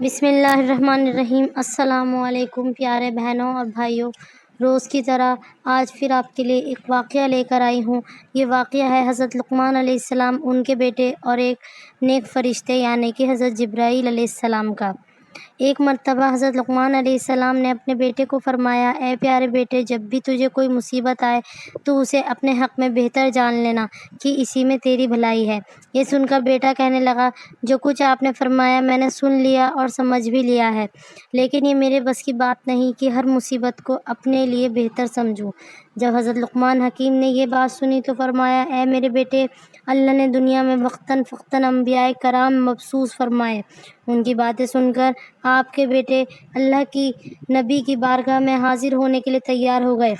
بسم اللہ الرحمن الرحیم۔ السلام علیکم پیارے بہنوں اور بھائیوں، روز کی طرح آج پھر آپ کے لیے ایک واقعہ لے کر آئی ہوں۔ یہ واقعہ ہے حضرت لقمان علیہ السلام، ان کے بیٹے اور ایک نیک فرشتے یعنی کہ حضرت جبرائیل علیہ السلام کا۔ ایک مرتبہ حضرت لقمان علیہ السلام نے اپنے بیٹے کو فرمایا، اے پیارے بیٹے، جب بھی تجھے کوئی مصیبت آئے تو اسے اپنے حق میں بہتر جان لینا کہ اسی میں تیری بھلائی ہے۔ یہ سن کر بیٹا کہنے لگا، جو کچھ آپ نے فرمایا میں نے سن لیا اور سمجھ بھی لیا ہے، لیکن یہ میرے بس کی بات نہیں کہ ہر مصیبت کو اپنے لیے بہتر سمجھوں۔ جب حضرت لقمان حکیم نے یہ بات سنی تو فرمایا، اے میرے بیٹے، اللہ نے دنیا میں وقتاً فوقتاً انبیاء کرام مبعوث فرمائے۔ ان کی باتیں سن کر آپ کے بیٹے اللہ کی نبی کی بارگاہ میں حاضر ہونے کے لیے تیار ہو گئے۔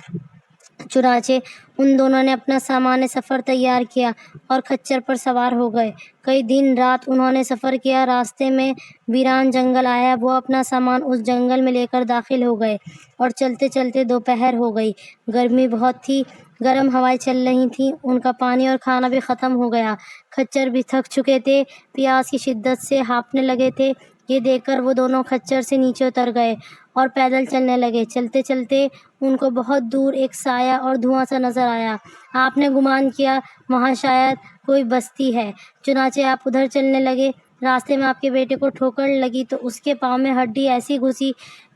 چنانچہ ان دونوں نے اپنا سامان سفر تیار کیا اور کھچر پر سوار ہو گئے۔ کئی دن رات انہوں نے سفر کیا۔ راستے میں ویران جنگل آیا، وہ اپنا سامان اس جنگل میں لے کر داخل ہو گئے اور چلتے چلتے دوپہر ہو گئی۔ گرمی بہت تھی، گرم ہوائیں چل رہی تھیں، ان کا پانی اور کھانا بھی ختم ہو گیا۔ کھچر بھی تھک چکے تھے، پیاس کی شدت سے ہانپنے لگے تھے۔ یہ دیکھ کر وہ دونوں کھچر سے نیچے اتر گئے اور پیدل چلنے لگے۔ چلتے چلتے ان کو بہت دور ایک سایہ اور دھواں سا نظر آیا۔ آپ نے گمان کیا وہاں شاید کوئی بستی ہے، چنانچہ آپ ادھر چلنے لگے۔ راستے میں آپ کے بیٹے کو ٹھوکر لگی تو اس کے پاؤں میں ہڈی ایسی گھسی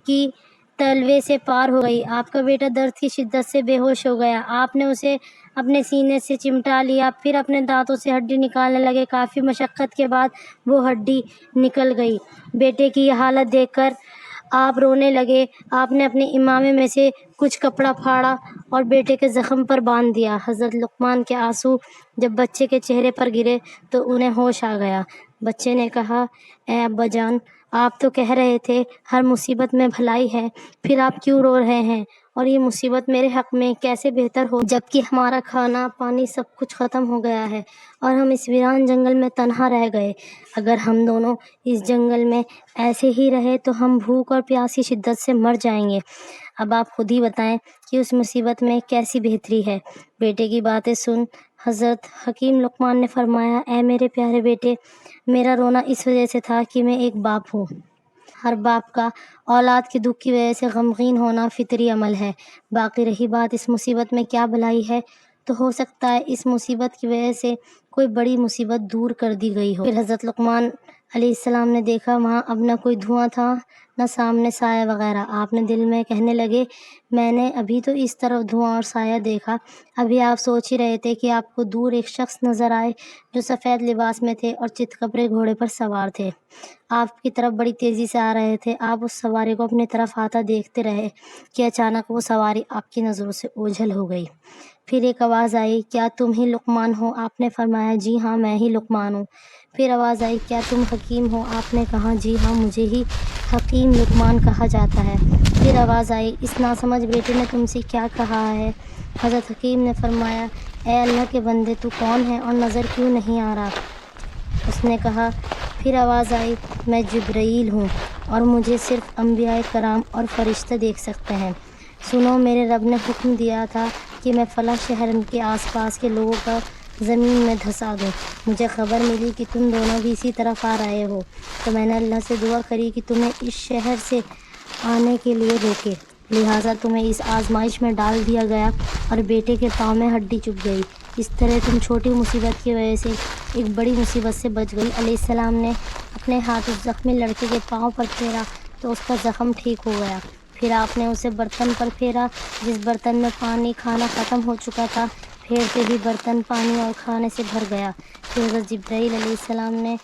کہ تلوے سے پار ہو گئی۔ آپ کا بیٹا درد کی شدت سے بے ہوش ہو گیا۔ آپ نے اسے اپنے سینے سے چمٹا لیا، پھر اپنے دانتوں سے ہڈی نکالنے لگے۔ کافی مشقت کے بعد وہ ہڈی نکل گئی۔ بیٹے کی یہ حالت دیکھ کر آپ رونے لگے۔ آپ نے اپنے امامے میں سے کچھ کپڑا پھاڑا اور بیٹے کے زخم پر باندھ دیا۔ حضرت لقمان کے آنسو جب بچے کے چہرے پر گرے تو انہیں ہوش آ گیا۔ بچے نے کہا، اے ابا جان، آپ تو کہہ رہے تھے ہر مصیبت میں بھلائی ہے، پھر آپ کیوں رو رہے ہیں؟ اور یہ مصیبت میرے حق میں کیسے بہتر ہو جبکہ ہمارا کھانا پانی سب کچھ ختم ہو گیا ہے اور ہم اس ویران جنگل میں تنہا رہ گئے۔ اگر ہم دونوں اس جنگل میں ایسے ہی رہے تو ہم بھوک اور پیاس کی شدت سے مر جائیں گے۔ اب آپ خود ہی بتائیں کہ اس مصیبت میں کیسی بہتری ہے۔ بیٹے کی باتیں سن حضرت حکیم لقمان نے فرمایا، اے میرے پیارے بیٹے، میرا رونا اس وجہ سے تھا کہ میں ایک باپ ہوں۔ ہر باپ کا اولاد کے دکھ کی وجہ سے غمگین ہونا فطری عمل ہے۔ باقی رہی بات اس مصیبت میں کیا بھلائی ہے، تو ہو سکتا ہے اس مصیبت کی وجہ سے کوئی بڑی مصیبت دور کر دی گئی ہو۔ پھر حضرت لقمان علیہ السلام نے دیکھا وہاں اب نہ کوئی دھواں تھا نہ سامنے سایہ وغیرہ۔ آپ نے دل میں کہنے لگے، میں نے ابھی تو اس طرف دھواں اور سایہ دیکھا، ابھی آپ سوچ ہی رہے تھے کہ آپ کو دور ایک شخص نظر آئے جو سفید لباس میں تھے اور چت کبرے گھوڑے پر سوار تھے۔ آپ کی طرف بڑی تیزی سے آ رہے تھے۔ آپ اس سواری کو اپنی طرف آتا دیکھتے رہے کہ اچانک وہ سواری آپ کی نظروں سے اوجھل ہو گئی۔ پھر ایک آواز آئی، کیا تم ہی لقمان ہو؟ آپ نے فرمایا، جی ہاں میں ہی لقمان ہوں۔ پھر آواز آئی، کیا تم حکیم ہو؟ آپ نے کہا، جی ہاں مجھے ہی حکیم لقمان کہا جاتا ہے۔ پھر آواز آئی، اس ناسمجھ بیٹے نے تم سے کیا کہا ہے؟ حضرت حکیم نے فرمایا، اے اللہ کے بندے، تو کون ہے اور نظر کیوں نہیں آ رہا؟ اس نے کہا۔ پھر آواز آئی، میں جبرائیل ہوں اور مجھے صرف انبیاء کرام اور فرشتے دیکھ سکتے ہیں۔ سنو، میرے رب نے حکم دیا تھا کہ میں فلاں شہر کے آس پاس کے لوگوں کا زمین میں دھسا دوں۔ مجھے خبر ملی کہ تم دونوں بھی اسی طرف آ رہے ہو، تو میں نے اللہ سے دعا کری کہ تمہیں اس شہر سے آنے کے لیے روکے، لہٰذا تمہیں اس آزمائش میں ڈال دیا گیا اور بیٹے کے پاؤں میں ہڈی چبھ گئی۔ اس طرح تم چھوٹی مصیبت کی وجہ سے ایک بڑی مصیبت سے بچ گئی۔ علیہ السلام نے اپنے ہاتھ اس زخمی لڑکے کے پاؤں پر پھیرا تو اس کا زخم ٹھیک ہو گیا۔ پھر آپ نے اسے برتن پر پھیرا جس برتن میں پانی کھانا ختم ہو چکا تھا، پھیرتے ہی برتن پانی اور کھانے سے بھر گیا۔ پھر حضرت جبرائیل علیہ السلام نے